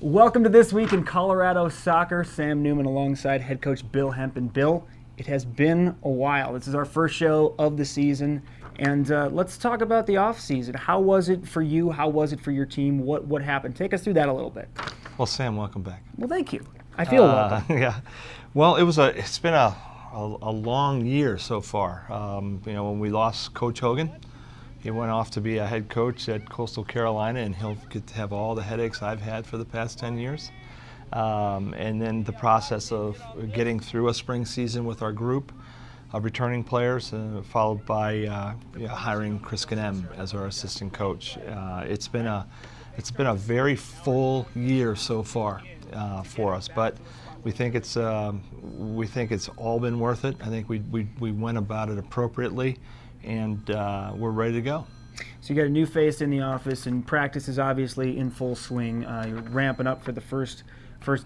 Welcome to This Week in Colorado Soccer. Sam Newman alongside head coach Bill Hempen. Bill, it has been a while. This is our first show of the season, and let's talk about the off season. How was it for you? How was it for your team? What happened? Take us through that a little bit. Well, Sam, welcome back. Well, thank you. I feel welcome. Yeah. Well, it's been a long year so far. When we lost Coach Hogan, he went off to be a head coach at Coastal Carolina, and he'll get to have all the headaches I've had for the past 10 years. And then the process of getting through a spring season with our group of returning players, followed by hiring Chris Ganem as our assistant coach. It's been a very full year so far for us, but we think it's all been worth it. I think we went about it appropriately, and we're ready to go. So you got a new face in the office, and practice is obviously in full swing. You're ramping up for the first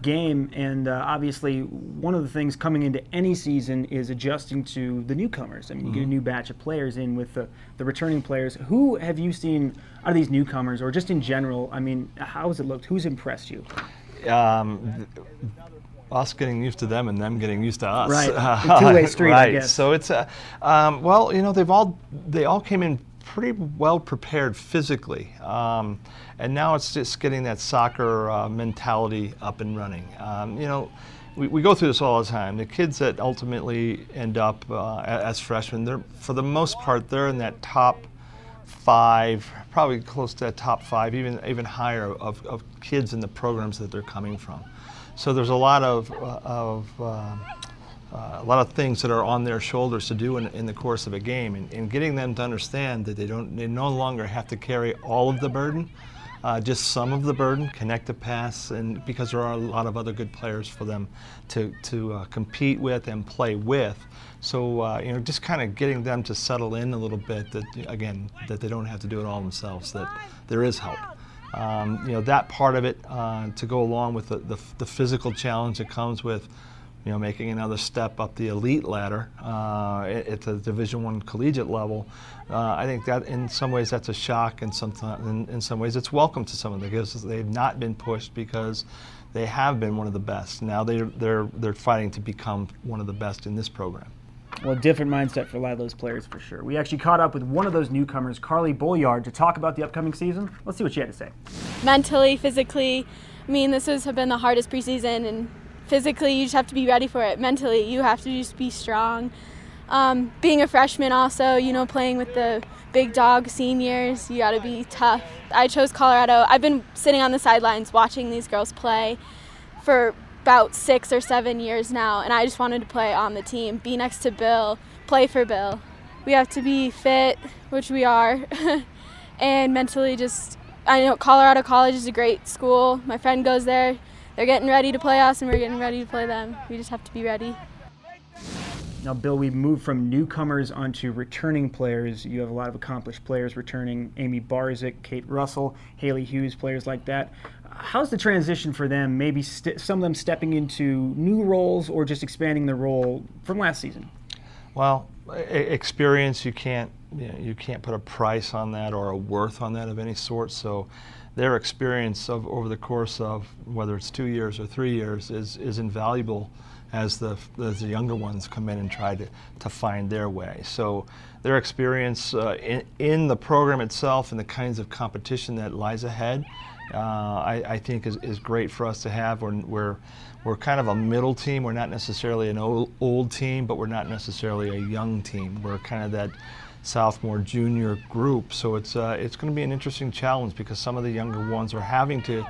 game, and obviously one of the things coming into any season is adjusting to the newcomers. I mean, you get a new batch of players in with the returning players. Who have you seen out of these newcomers, or just in general? I mean, how has it looked? Who's impressed you? Us getting used to them and them getting used to us. Right, a two-way street, right. I guess. So it's they all came in pretty well prepared physically, and now it's just getting that soccer mentality up and running. We go through this all the time. The kids that ultimately end up as freshmen, they're, for the most part, they're in that top 5, probably close to that top 5, even higher of kids in the programs that they're coming from. So there's a lot of things that are on their shoulders to do in the course of a game, and getting them to understand that they no longer have to carry all of the burden, just some of the burden, connect the pass, and because there are a lot of other good players for them to compete with and play with. So just kind of getting them to settle in a little bit, that they don't have to do it all themselves, that there is help. That part of it to go along with the physical challenge that comes with making another step up the elite ladder at the Division I collegiate level. I think that in some ways that's a shock, and in some ways it's welcome to some of them, because they've not been pushed because they have been one of the best. Now they're fighting to become one of the best in this program. Well, a different mindset for a lot of those players, for sure. We actually caught up with one of those newcomers, Carly Bolyard, to talk about the upcoming season. Let's see what she had to say. Mentally, physically, this has been the hardest preseason, and physically you just have to be ready for it. Mentally, you have to just be strong. Being a freshman also, playing with the big dog seniors, you got to be tough. I chose Colorado. I've been sitting on the sidelines watching these girls play for about 6 or 7 years now, and I just wanted to play on the team, be next to Bill, play for Bill. We have to be fit, which we are, and mentally I know Colorado College is a great school. My friend goes there. They're getting ready to play us, and we're getting ready to play them. We just have to be ready. Now, Bill, we've moved from newcomers onto returning players. You have a lot of accomplished players returning: Amy Barzik, Kate Russell, Haley Hughes, players like that. How's the transition for them, maybe some of them stepping into new roles or just expanding their role from last season? Well, experience, you can't put a price on that or a worth on that of any sort. So their experience over the course of whether it's 2 years or 3 years is invaluable as the younger ones come in and try to find their way. So their experience in the program itself and the kinds of competition that lies ahead, I think is great for us to have. We're kind of a middle team. We're not necessarily an old team, but we're not necessarily a young team. We're kind of that sophomore junior group. So it's going to be an interesting challenge, because some of the younger ones are having to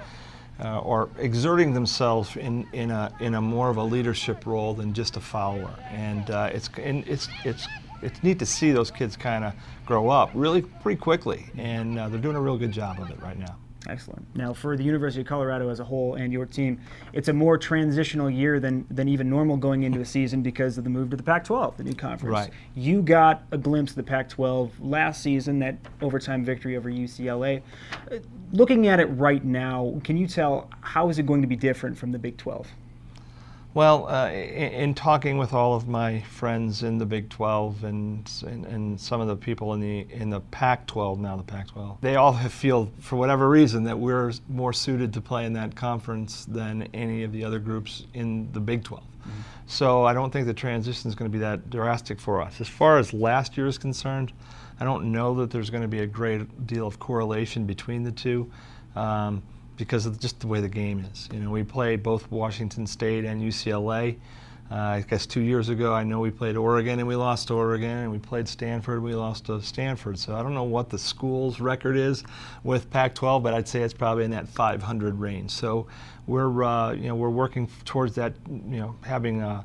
or exerting themselves in a more of a leadership role than just a follower. And it's neat to see those kids kind of grow up really pretty quickly, and they're doing a real good job of it right now. Excellent. Now, for the University of Colorado as a whole and your team, it's a more transitional year than even normal going into a season because of the move to the Pac-12, the new conference. Right. You got a glimpse of the Pac-12 last season, that overtime victory over UCLA. Looking at it right now, can you tell how is it going to be different from the Big 12? Well, in talking with all of my friends in the Big 12 and some of the people in the Pac-12, now the Pac-12, they all feel, for whatever reason, that we're more suited to play in that conference than any of the other groups in the Big 12. Mm-hmm. So I don't think the transition is going to be that drastic for us. As far as last year is concerned, I don't know that there's going to be a great deal of correlation between the two. Because of just the way the game is. You know, we played both Washington State and UCLA. I guess 2 years ago, I know we played Oregon and we lost to Oregon, and we played Stanford and we lost to Stanford. So I don't know what the school's record is with Pac-12, but I'd say it's probably in that 500 range. So we're we're working towards that, having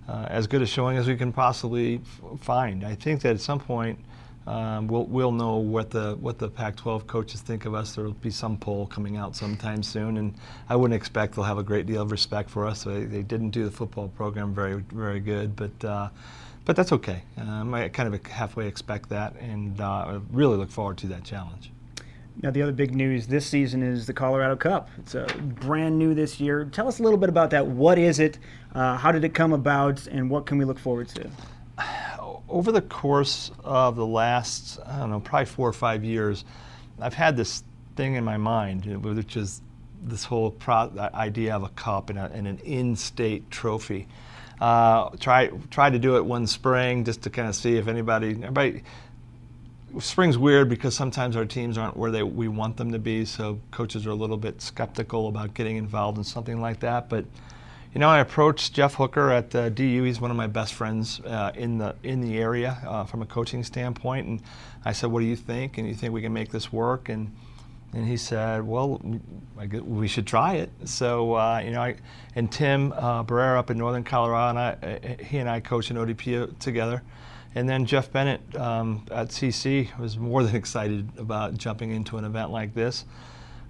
as good a showing as we can possibly find. I think that at some point, we'll know what the Pac-12 coaches think of us. There will be some poll coming out sometime soon, and I wouldn't expect they'll have a great deal of respect for us. They didn't do the football program very good, but that's okay. I kind of halfway expect that, and I really look forward to that challenge. Now, the other big news this season is the Colorado Cup. It's brand new this year. Tell us a little bit about that. What is it? How did it come about, and what can we look forward to? Over the course of the last, I don't know, probably 4 or 5 years, I've had this thing in my mind, which is this whole idea of a cup and an in-state trophy. Try to do it one spring just to kind of see if everybody. Spring's weird because sometimes our teams aren't where we want them to be, so coaches are a little bit skeptical about getting involved in something like that. But I approached Jeff Hooker at DU. He's one of my best friends in the area from a coaching standpoint, and I said, "What do you think? And you think we can make this work?" And he said, "Well, we should try it." So and Tim Barrera up in Northern Colorado, and he and I coached in ODP together. And then Jeff Bennett at CC was more than excited about jumping into an event like this.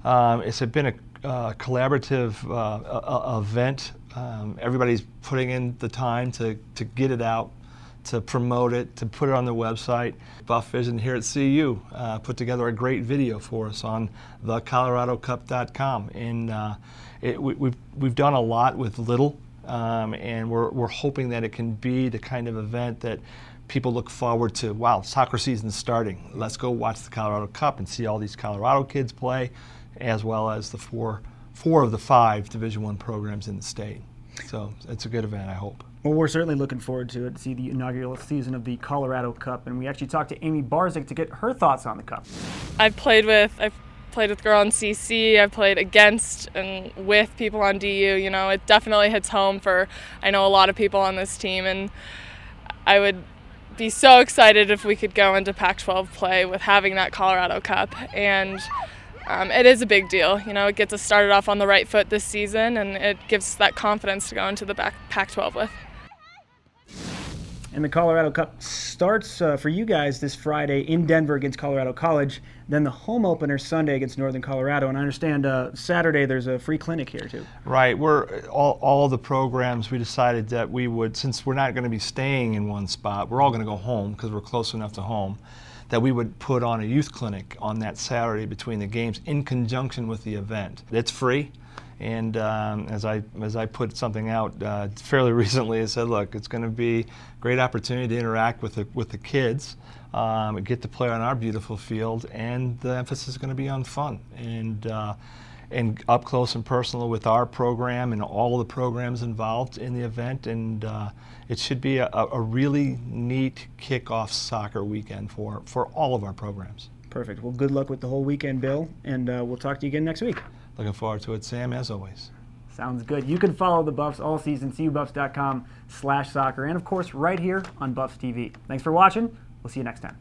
It's been a collaborative event. Everybody's putting in the time to get it out, to promote it, to put it on their website. Buff Vision here at CU put together a great video for us on thecoloradocup.com, and we've done a lot with little, and we're hoping that it can be the kind of event that people look forward to. Wow, soccer season's starting. Let's go watch the Colorado Cup and see all these Colorado kids play, as well as the four of the 5 Division I programs in the state. So it's a good event, I hope. Well, we're certainly looking forward to it, to see the inaugural season of the Colorado Cup, and we actually talked to Amy Barzik to get her thoughts on the Cup. I've played with girl on CC, I've played against and with people on DU. It definitely hits home for, I know, a lot of people on this team, and I would be so excited if we could go into Pac-12 play with having that Colorado Cup. And it is a big deal. It gets us started off on the right foot this season, and it gives us that confidence to go into the Pac-12 with. And the Colorado Cup starts for you guys this Friday in Denver against Colorado College, then the home opener Sunday against Northern Colorado, and I understand Saturday there's a free clinic here too. Right. We're all the programs, we decided that we would, since we're not going to be staying in one spot, we're all going to go home because we're close enough to home, that we would put on a youth clinic on that Saturday between the games in conjunction with the event. It's free. And as I put something out fairly recently, I said, look, it's going to be a great opportunity to interact with the kids, get to play on our beautiful field, and the emphasis is going to be on fun and up close and personal with our program and all the programs involved in the event. And it should be a really neat kickoff soccer weekend for all of our programs. Perfect. Well, good luck with the whole weekend, Bill, and we'll talk to you again next week. Looking forward to it, Sam, as always. Sounds good. You can follow the Buffs all season, cubuffs.com/soccer, and of course right here on Buffs TV. Thanks for watching. We'll see you next time.